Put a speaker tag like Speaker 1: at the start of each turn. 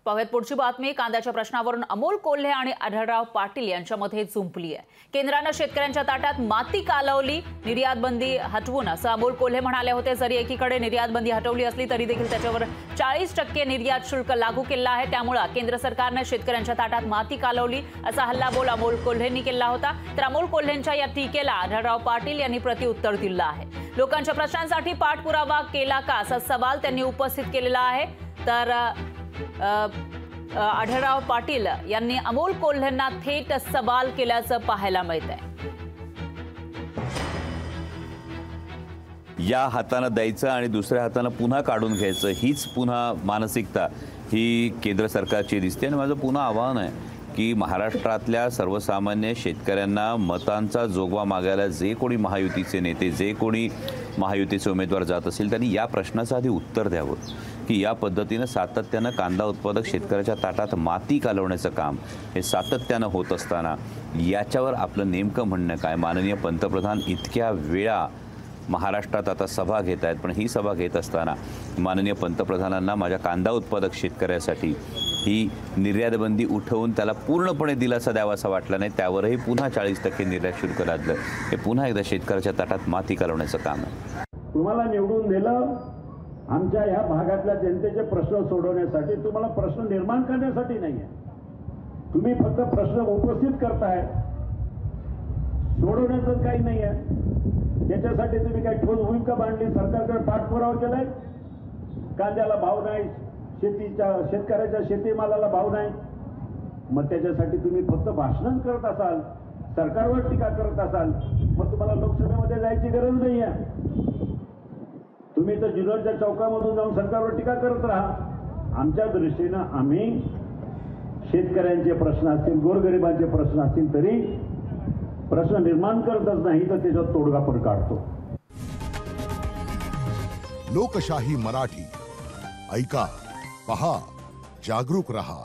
Speaker 1: पाहूयात पुढची बातमी। कांद्याच्या प्रश्नावरून अमोल कोल्हे आणि आढळराव पाटील यांच्यामध्ये जुंपली आहे। केंद्रानं शेतकऱ्यांच्या ताटात माती कालवली, निर्यात बंदी हटवून असं अमोल कोल्हे म्हणाले होते। जरी एकीकडे निर्यात बंदी हटवली असली तरी देखील त्याच्यावर 40% निर्यात शुल्क लागू केलं आहे। त्यामुळे केंद्र सरकारने शेतकऱ्यांच्या ताटात माती कालवली असा हल्लाबोल अमोल कोल्हेंनी केला होता। तर अमोल कोल्हेंच्या या टीकेला आढळराव पाटील यांनी प्रत्युत्तर दिलं आहे। लोकांच्या प्रश्नांसाठी पाठपुरावा केला का असा सवाल त्यांनी उपस्थित केलेला आहे। तर आढळराव पाटील यांनी अमोल कोल्हेंना थेट सवाल केल्याचं पाहायला मिळतंय।
Speaker 2: या हाताने द्यायचं आणि दुसऱ्या हाताने पुन्हा काढून घ्यायचं, हीच पुन्हा मानसिकता ही केंद्र सरकारची दिसते। आणि माझं पुन्हा आव्हान आहे की महाराष्ट्रातल्या सर्वसामान्य शेतकऱ्यांना मतांचा जोगवा मागायला जे कोणी महायुतीचे नेते, जे कोणी महायुतीचे उमेदवार जात असेल त्यांनी या प्रश्नाचं आधी उत्तर द्यावं की या पद्धतीने सातत्यानं कांदा उत्पादक शेतकऱ्याच्या ताटात माती कालवण्याचं काम हे सातत्यानं होत असताना याच्यावर आपलं नेमकं म्हणणं काय? माननीय पंतप्रधान इतक्या वेळा महाराष्ट्रात आता सभा घेत आहेत, पण ही सभा घेत असताना माननीय पंतप्रधानांना माझ्या कांदा उत्पादक शेतकऱ्यासाठी ही निर्यात बंदी उठवून त्याला पूर्णपणे दिलासा द्यावा असं वाटलं नाही। त्यावरही पुन्हा 40% निर्यात शुल्क लादलं। हे पुन्हा एकदा शेतकऱ्याच्या ताटात माती कालवण्याचं काम आहे।
Speaker 3: तुम्हाला निवडून दिलं आमच्या ह्या भागातल्या जनतेचे प्रश्न सोडवण्यासाठी, तुम्हाला प्रश्न निर्माण करण्यासाठी नाहीये। तुम्ही फक्त प्रश्न उपस्थित करताय, सोडवण्याचं काही नाहीये। त्याच्यासाठी तुम्ही काय ठोस भूमिका मांडली, सरकारकडे पाठपुरावा केलाय, कांद्याला भाव नाही, शेतकऱ्याच्या शेतीमालाला भाव नाही, मग त्याच्यासाठी तुम्ही फक्त भाषणच करत असाल, सरकारवर टीका करत असाल, मग तुम्हाला लोकसभेमध्ये जायची गरज नाहीये। तुम्ही तर जुन्नरच्या चौकामधून जाऊन सरकारवर टीका करत राहा। आमच्या दृष्टीनं आम्ही शेतकऱ्यांचे प्रश्न असतील, गोरगरिबांचे प्रश्न असतील तरी प्रश्न निर्माण करतच नाही, तर त्याच्यात तोडगा पण काढतो।
Speaker 4: लोकशाही मराठी ऐका, पहा, जागरूक रहा।